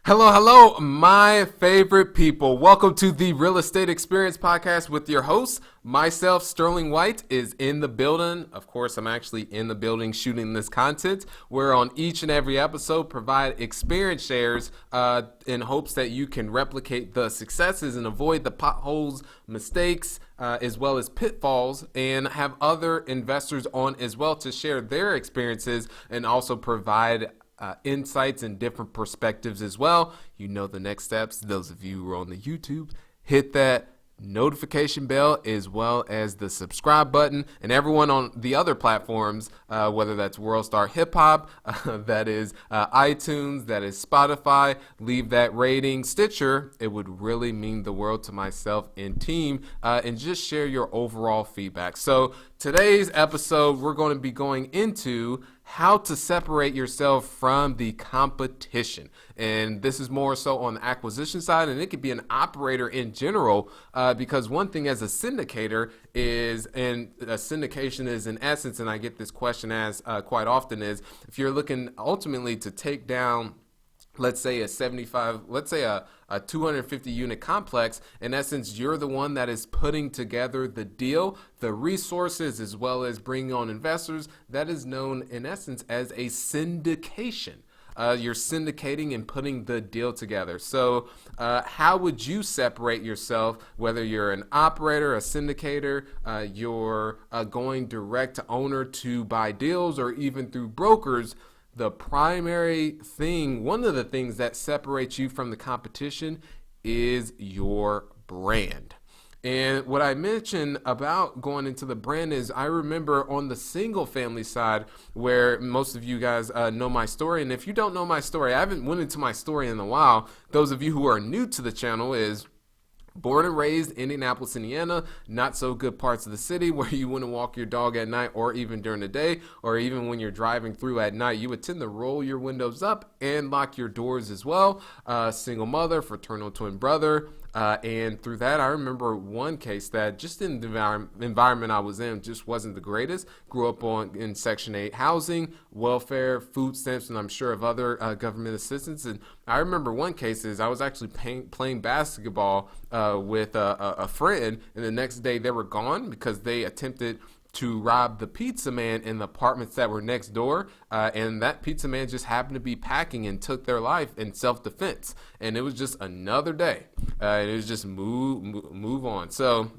Hello, hello, my favorite people. Welcome to the Real Estate Experience Podcast with your host. Myself, Sterling White, is in the building. Of course, I'm actually in the building shooting this content, where on each and every episode provide experience shares in hopes that you can replicate the successes and avoid the potholes, mistakes, as well as pitfalls, and have other investors on as well to share their experiences and also provide insights and different perspectives as well. You know the next steps. Those of you who are on the YouTube, hit that notification bell as well as the subscribe button, and everyone on the other platforms, whether that's WorldStar Hip Hop, that is iTunes, that is Spotify, leave that rating. Stitcher, it would really mean the world to myself and team, and just share your overall feedback. So today's episode, we're going to be going into how to separate yourself from the competition. And this is more so on the acquisition side, and it could be an operator in general, because one thing as a syndicator is, and a syndication is in essence, and I get this question asked quite often, is if you're looking ultimately to take down, let's say a 250 unit complex, in essence, you're the one that is putting together the deal, the resources, as well as bringing on investors. That is known in essence as a syndication. You're syndicating and putting the deal together. So how would you separate yourself, whether you're an operator, a syndicator, you're going direct to owner to buy deals, or even through brokers? The primary thing, one of the things that separates you from the competition is your brand. And what I mentioned about going into the brand is, I remember on the single family side, where most of you guys know my story. And if you don't know my story, I haven't went into my story in a while. Those of you who are new to the channel, is born and raised in Indianapolis, Indiana, not so good parts of the city where you wouldn't walk your dog at night, or even during the day, or even when you're driving through at night. You would tend to roll your windows up and lock your doors as well. Single mother, fraternal twin brother. And through that, I remember one case that just in the environment I was in just wasn't the greatest. Grew up in Section 8 housing, welfare, food stamps, and I'm sure of other government assistance. And I remember one case is I was actually playing basketball with a friend, and the next day they were gone because they attempted to rob the pizza man in the apartments that were next door, and that pizza man just happened to be packing and took their life in self-defense. And it was just another day, and it was just move on. So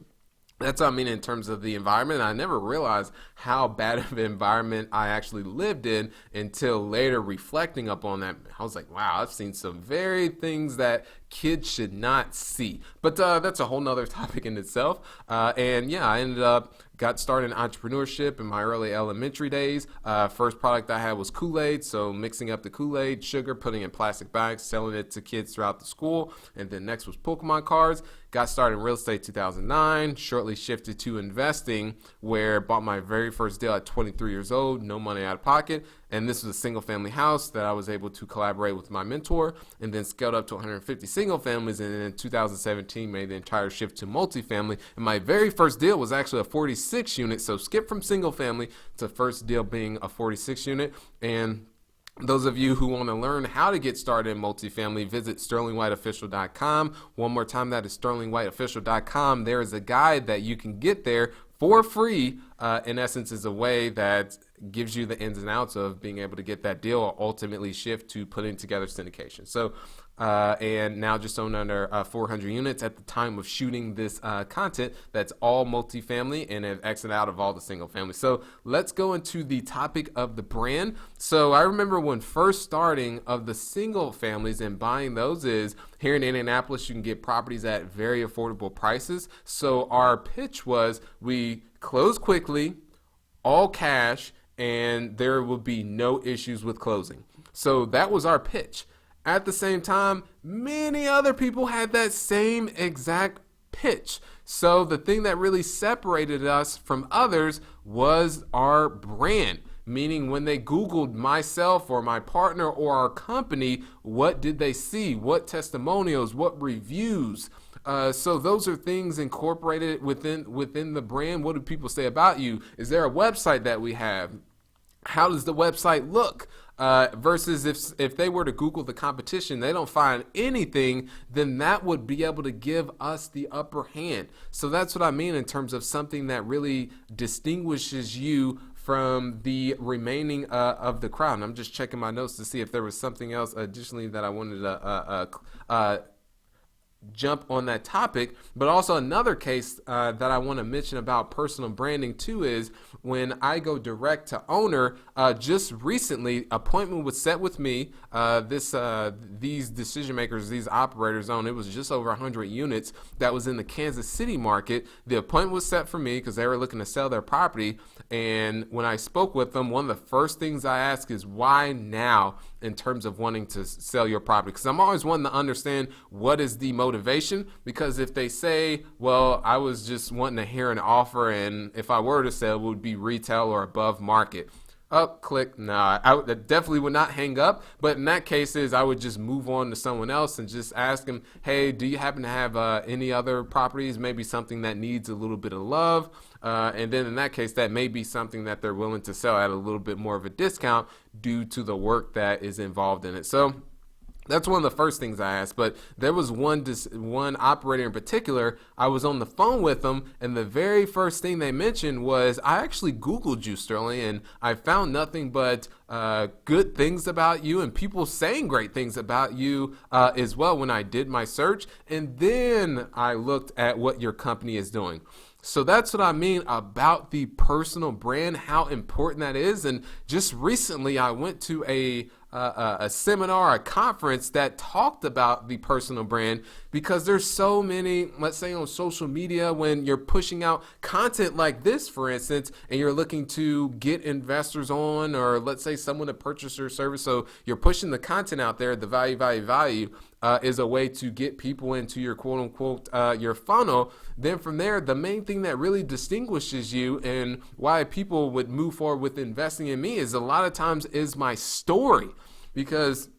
that's what I mean in terms of the environment. I never realized how bad of an environment I actually lived in until later, reflecting upon that. I was like, wow, I've seen some very things that kids should not see. But that's a whole nother topic in itself. And yeah, I ended up got started in entrepreneurship in my early elementary days. First product I had was Kool-Aid. So mixing up the Kool-Aid, sugar, putting it in plastic bags, selling it to kids throughout the school. And then next was Pokemon cards. Got started in real estate 2009, shortly shifted to investing, where bought my very first deal at 23 years old, no money out of pocket. And this was a single family house that I was able to collaborate with my mentor, and then scaled up to 150 single families. And then in 2017 made the entire shift to multifamily. And my very first deal was actually a 46 unit. So skip from single family to first deal being a 46 unit. And those of you who want to learn how to get started in multifamily, visit sterlingwhiteofficial.com. One more time, that is sterlingwhiteofficial.com. There is a guide that you can get there for free. In essence, is a way that gives you the ins and outs of being able to get that deal, or ultimately shift to putting together syndication. So, and now just own under 400 units at the time of shooting this content. That's all multifamily, and have exited out of all the single family. So let's go into the topic of the brand. So I remember when first starting of the single families and buying those, is here in Indianapolis, you can get properties at very affordable prices. So our pitch was, we close quickly, all cash, and there will be no issues with closing. So that was our pitch. At the same time, many other people had that same exact pitch. So the thing that really separated us from others was our brand. Meaning, when they Googled myself or my partner or our company, what did they see? What testimonials? What reviews? So those are things incorporated within the brand. What do people say about you? Is there a website that we have? How does the website look? versus if they were to Google the competition, they don't find anything, then that would be able to give us the upper hand. So that's what I mean in terms of something that really distinguishes you from the remaining of the crowd. And I'm just checking my notes to see if there was something else additionally that I wanted to jump on that topic. But also another case that I want to mention about personal branding too is when I go direct to owner. Just recently, appointment was set with me. These decision makers, these operators own. It was just over 100 units that was in the Kansas City market. The appointment was set for me because they were looking to sell their property. And when I spoke with them, one of the first things I ask is why now in terms of wanting to sell your property? Because I'm always wanting to understand what is the motivation. Because if they say, well, I was just wanting to hear an offer, and if I were to sell, it would be retail or above market. Click. Nah, I definitely would not hang up. But in that case, I would just move on to someone else and just ask them, hey, do you happen to have any other properties? Maybe something that needs a little bit of love. And then in that case, that may be something that they're willing to sell at a little bit more of a discount due to the work that is involved in it. So that's one of the first things I asked, but there was one operator in particular. I was on the phone with them, and the very first thing they mentioned was, I actually Googled you, Sterling, and I found nothing but good things about you and people saying great things about you as well when I did my search. And then I looked at what your company is doing. So that's what I mean about the personal brand, how important that is. And just recently, I went to a seminar, a conference that talked about the personal brand, because there's so many, let's say on social media, when you're pushing out content like this, for instance, and you're looking to get investors on, or let's say someone to purchase your service. So you're pushing the content out there, the value is a way to get people into your quote unquote, your funnel. Then from there, the main thing that really distinguishes you and why people would move forward with investing in me is a lot of times is my story. Because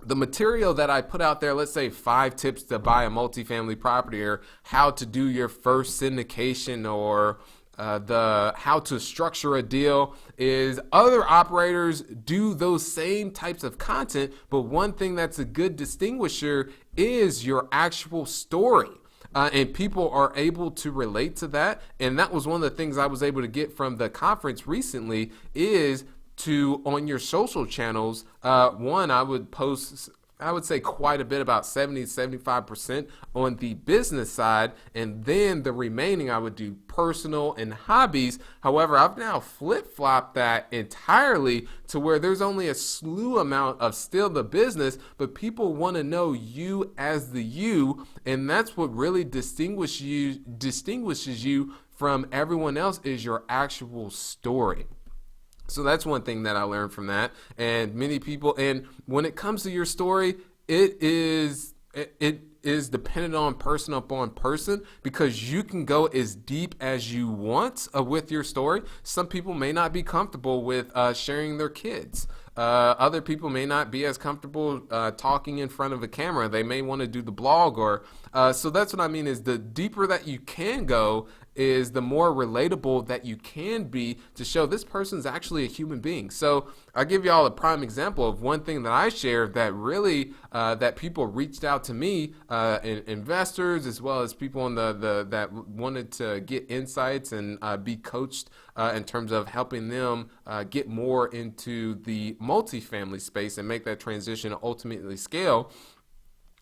the material that I put out there, let's say 5 tips to buy a multifamily property, or how to do your first syndication, or the how to structure a deal, is other operators do those same types of content. But one thing that's a good distinguisher is your actual story. And people are able to relate to that. And that was one of the things I was able to get from the conference recently is to, on your social channels, one, I would post, I would say quite a bit, about 70-75% on the business side, and then the remaining I would do personal and hobbies. However, I've now flip-flopped that entirely to where there's only a slew amount of still the business, but people want to know you as the you, and that's what really distinguishes you from everyone else, is your actual story. So that's one thing that I learned from that. And many people, and when it comes to your story, it is dependent on person upon person, because you can go as deep as you want with your story. Some people may not be comfortable with sharing their kids. Other people may not be as comfortable talking in front of a camera. They may want to do the blog, or so that's what I mean, is the deeper that you can go is the more relatable that you can be to show this person's actually a human being. So I'll give you all a prime example of one thing that I shared that really that people reached out to me, investors as well as people on the that wanted to get insights and be coached in terms of helping them get more into the multifamily space and make that transition ultimately scale.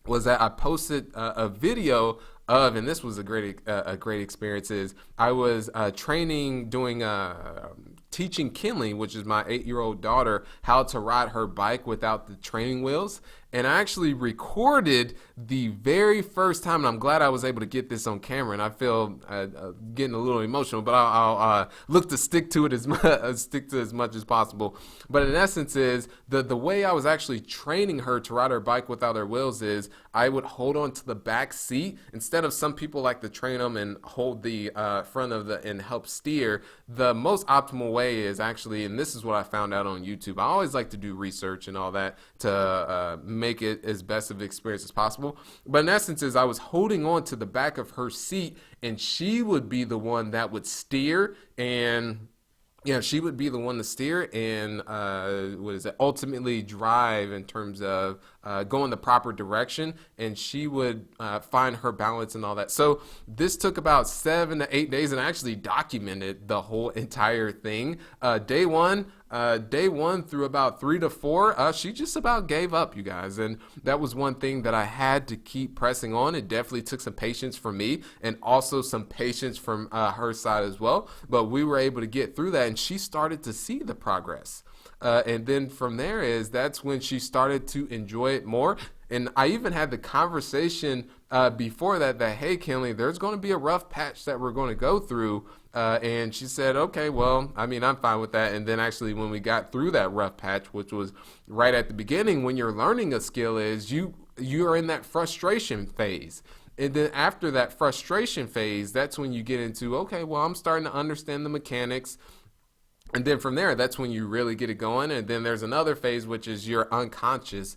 Was that I posted a video of, and this was a great experience, is I was teaching Kinley, which is my 8-year-old daughter, how to ride her bike without the training wheels. And I actually recorded the very first time, and I'm glad I was able to get this on camera. And I feel getting a little emotional, but I'll look to stick to it as much as possible. But in essence, is the way I was actually training her to ride her bike without her wheels is I would hold on to the back seat instead of some people like to train them and hold the front of and help steer. The most optimal way is actually, and this is what I found out on YouTube. I always like to do research and all that to make it as best of an experience as possible. But in essence, is I was holding on to the back of her seat, and she would be the one that would steer, and Yeah, she would be the one to steer and what is it? Ultimately drive in terms of going the proper direction, and she would find her balance and all that. So this took about 7 to 8 days, and I actually documented the whole entire thing. Day one through about 3 to 4, she just about gave up, you guys, and that was one thing that I had to keep pressing on. It definitely took some patience from me, and also some patience from her side as well. But we were able to get through that, and she started to see the progress. And then from there that's when she started to enjoy it more. And I even had the conversation before that, hey, Kinley, there's going to be a rough patch that we're going to go through. And she said, okay, well, I mean, I'm fine with that. And then actually when we got through that rough patch, which was right at the beginning, when you're learning a skill, is you're in that frustration phase. And then after that frustration phase, that's when you get into, okay, well, I'm starting to understand the mechanics. And then from there, that's when you really get it going. And then there's another phase, which is your unconscious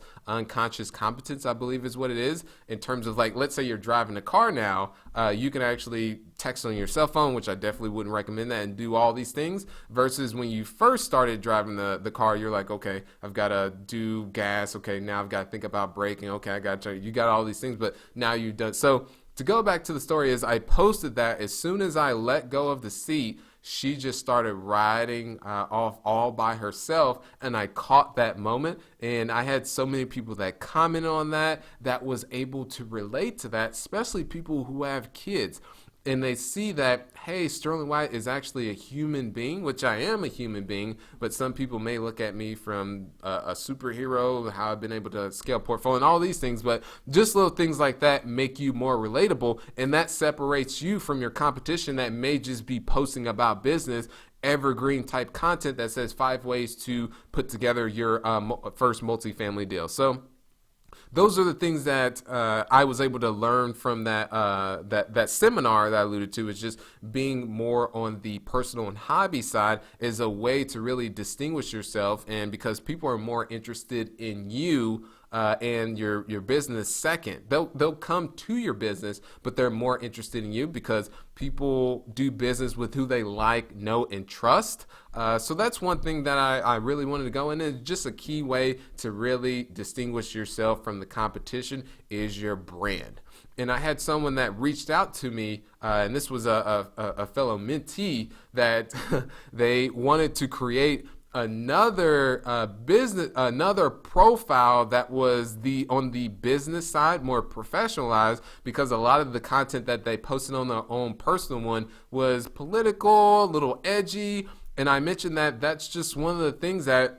competence, I believe is what it is. In terms of, like, let's say you're driving a car now, you can actually text on your cell phone, which I definitely wouldn't recommend that, and do all these things. Versus when you first started driving the car, you're like, okay, I've got to do gas. Okay, now I've got to think about braking. Okay, you got all these things, but now you've done. So to go back to the story is I posted that as soon as I let go of the seat, she just started riding off all by herself, and I caught that moment. And I had so many people that commented on that was able to relate to that, especially people who have kids. And they see that, hey, Sterling White is actually a human being, which I am a human being, but some people may look at me from a superhero, how I've been able to scale portfolio and all these things, but just little things like that make you more relatable, and that separates you from your competition that may just be posting about business, evergreen type content that says 5 ways to put together your first multifamily deal. So those are the things that I was able to learn from that seminar that I alluded to. Is just being more on the personal and hobby side is a way to really distinguish yourself, and because people are more interested in you and your business second. They'll come to your business, but they're more interested in you because people do business with who they like, know, and trust. So that's one thing that I really wanted to go in. It's just a key way to really distinguish yourself from the competition is your brand. And I had someone that reached out to me, and this was a fellow mentee that they wanted to create another another profile that was on the business side, more professionalized, because a lot of the content that they posted on their own personal one was political, a little edgy. And I mentioned that that's just one of the things that,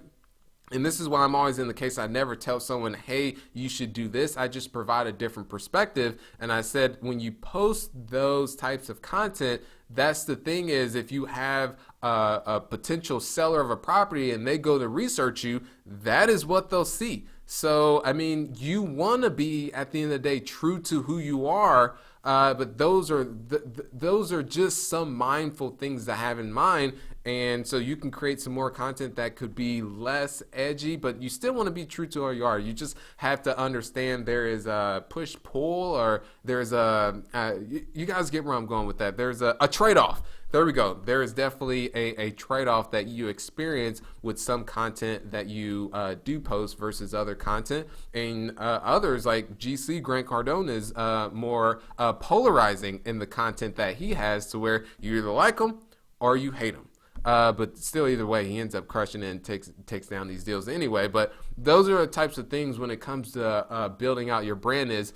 and this is why I'm always in the case, I never tell someone, hey, you should do this. I just provide a different perspective. And I said, when you post those types of content, that's the thing is, if you have a potential seller of a property and they go to research you, that is what they'll see. So, I mean, you want to be, at the end of the day, true to who you are. But those are just some mindful things to have in mind. And so you can create some more content that could be less edgy, but you still want to be true to who you are. You just have to understand there is a push-pull, or there's you guys get where I'm going with that. There's a trade-off. There we go. There is definitely a trade-off that you experience with some content that you do post versus other content. And others, like GC, Grant Cardone, is more polarizing in the content that he has, to where you either like him or you hate him. But still, either way, he ends up crushing it and takes down these deals anyway. But those are the types of things when it comes to building out your brand is.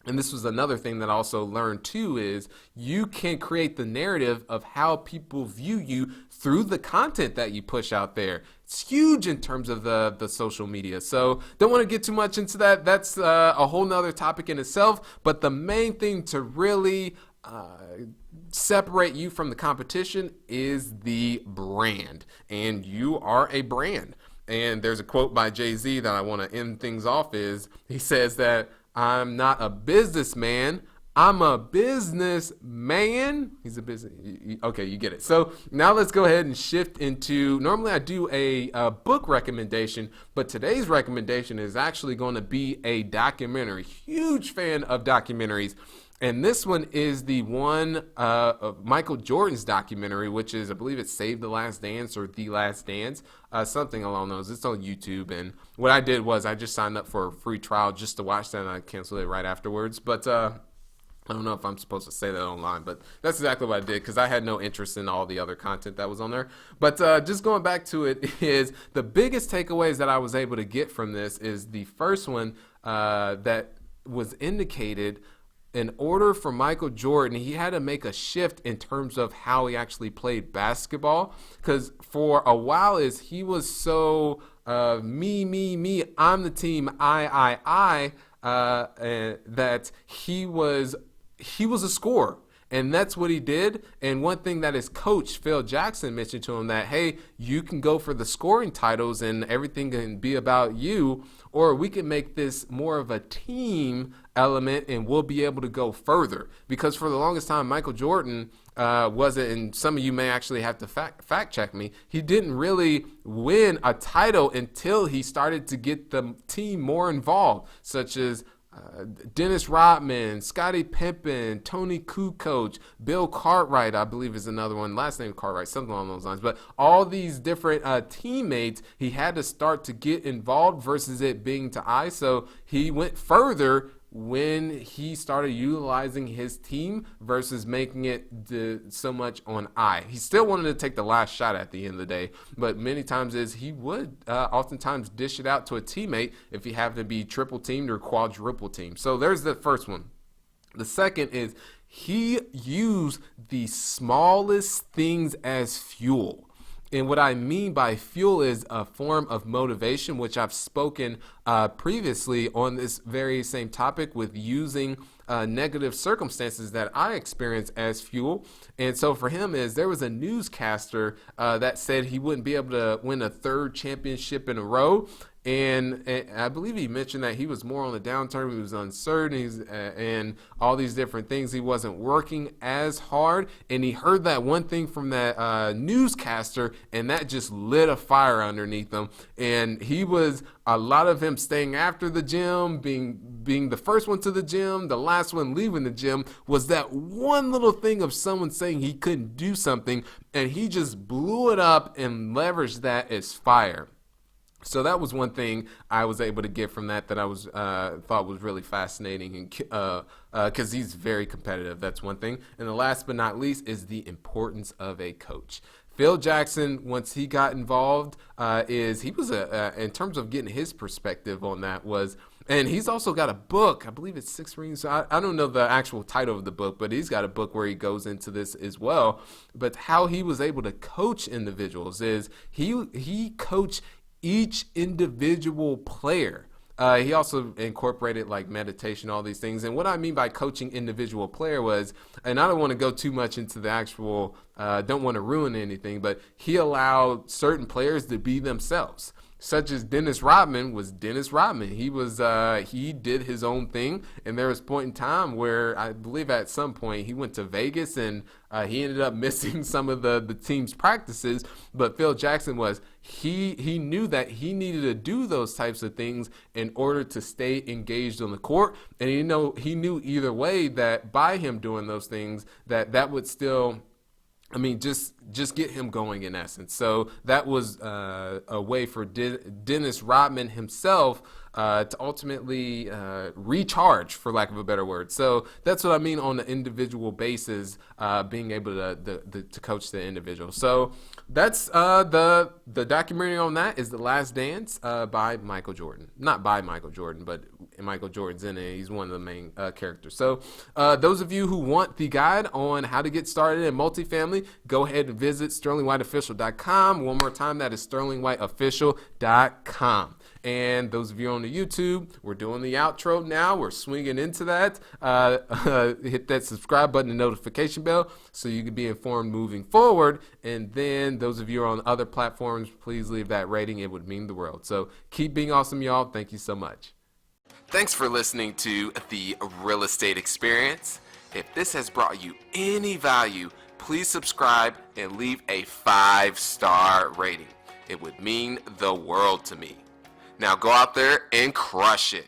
And this was another thing that I also learned too, is you can create the narrative of how people view you through the content that you push out there. It's huge in terms of the social media. So don't want to get too much into that. That's a whole nother topic in itself. But the main thing to really separate you from the competition is the brand. And you are a brand. And there's a quote by Jay-Z that I want to end things off is, he says that, I'm not a businessman, I'm a businessman. He's a business. Okay, you get it. So now let's go ahead and shift into. Normally, I do a book recommendation, but today's recommendation is actually going to be a documentary. Huge fan of documentaries. And this one is the one of Michael Jordan's documentary, which is, I believe it's Save the Last Dance or The Last Dance, something along those. It's on YouTube. And what I did was I just signed up for a free trial just to watch that, and I canceled it right afterwards. But I don't know if I'm supposed to say that online, but that's exactly what I did because I had no interest in all the other content that was on there. But just going back to it is the biggest takeaways that I was able to get from this is the first one that was indicated. In order for Michael Jordan, he had to make a shift in terms of how he actually played basketball. Because for a while he was so me, I'm the team, I, that he was a scorer. And that's what he did. And one thing that his coach, Phil Jackson, mentioned to him that, hey, you can go for the scoring titles and everything can be about you, or we can make this more of a team element and we'll be able to go further. Because for the longest time, Michael Jordan wasn't, and some of you may actually have to fact check me, he didn't really win a title until he started to get the team more involved, such as Dennis Rodman, Scottie Pippen, Tony Kukoc, Bill Cartwright, I believe is another one, last name Cartwright, something along those lines. But all these different teammates, he had to start to get involved versus it being to I. So he went further when he started utilizing his team versus making it so much on I. He still wanted to take the last shot at the end of the day, but many times he would oftentimes dish it out to a teammate if he happened to be triple teamed or quadruple teamed. So there's the first one. The second is he used the smallest things as fuel. And what I mean by fuel is a form of motivation, which I've spoken previously on this very same topic with using negative circumstances that I experience as fuel. And so for him there was a newscaster that said he wouldn't be able to win a third championship in a row. And I believe he mentioned that he was more on the downturn. He was uncertain and all these different things. He wasn't working as hard. And he heard that one thing from that newscaster, and that just lit a fire underneath him. And a lot of him staying after the gym, being the first one to the gym, the last one leaving the gym, was that one little thing of someone saying he couldn't do something. And he just blew it up and leveraged that as fire. So that was one thing I was able to get from that I was thought was really fascinating, and because he's very competitive. That's one thing. And the last but not least is the importance of a coach. Phil Jackson, once he got involved, he was in terms of getting his perspective on that was. And he's also got a book. I believe it's 6 Rings. I don't know the actual title of the book, but he's got a book where he goes into this as well. But how he was able to coach individuals is he coached each individual player. He also incorporated like meditation, all these things. And what I mean by coaching individual player was, and I don't want to go too much into the actual, don't want to ruin anything, but he allowed certain players to be themselves. Such as Dennis Rodman was Dennis Rodman. He did his own thing, and there was a point in time where I believe at some point he went to Vegas and he ended up missing some of the team's practices. But Phil Jackson he knew that he needed to do those types of things in order to stay engaged on the court, and he knew either way that by him doing those things that would still, just get him going in essence. So that was a way for Dennis Rodman himself to ultimately recharge, for lack of a better word. So that's what I mean on the individual basis, being able to coach the individual. So that's the documentary on that is The Last Dance by Michael Jordan. Not by Michael Jordan, but Michael Jordan's in it. He's one of the main characters. So those of you who want the guide on how to get started in multifamily, go ahead and visit sterlingwhiteofficial.com. One more time, that is sterlingwhiteofficial.com. And those of you on the YouTube, we're doing the outro now. We're swinging into that. Hit that subscribe button and notification bell so you can be informed moving forward. And then those of you on other platforms, please leave that rating. It would mean the world. So keep being awesome, y'all. Thank you so much. Thanks for listening to The Real Estate Experience. If this has brought you any value, please subscribe and leave a 5-star rating. It would mean the world to me. Now go out there and crush it.